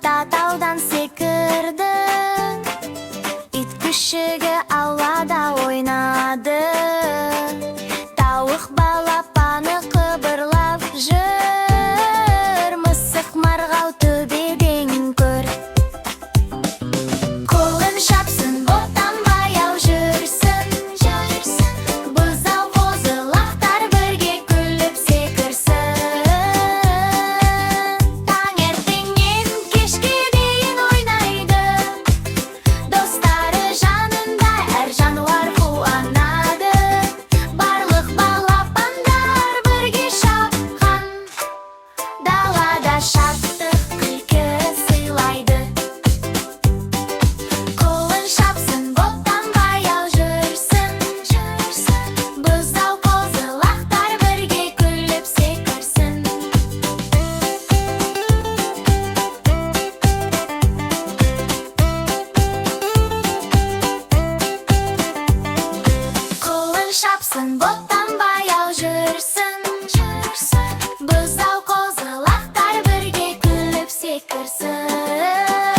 Ата таудан секірді, ит күшігі аулада ойнады. Тауық балапаны қыбырлап жүр, мысық марғау төбеден көр. Қолын шапсын, боттан баяу жүрсін, бұзау қозылақтар бірге күліп секірсін. Таңертеңнен кешке дейін ойнайды, достары жанында әр жануар қуанады. Барлық балапандар бірге шапқан, далада шаттық күлкі сыйлайды. Қолын шапсын, боттан баяу жүрсін, бұзау қозылақтар бірге күліп секірсін. Қолын шапсын, боттан баяу жүрсін, бұзау қозылақтар бірге күліп секірсін.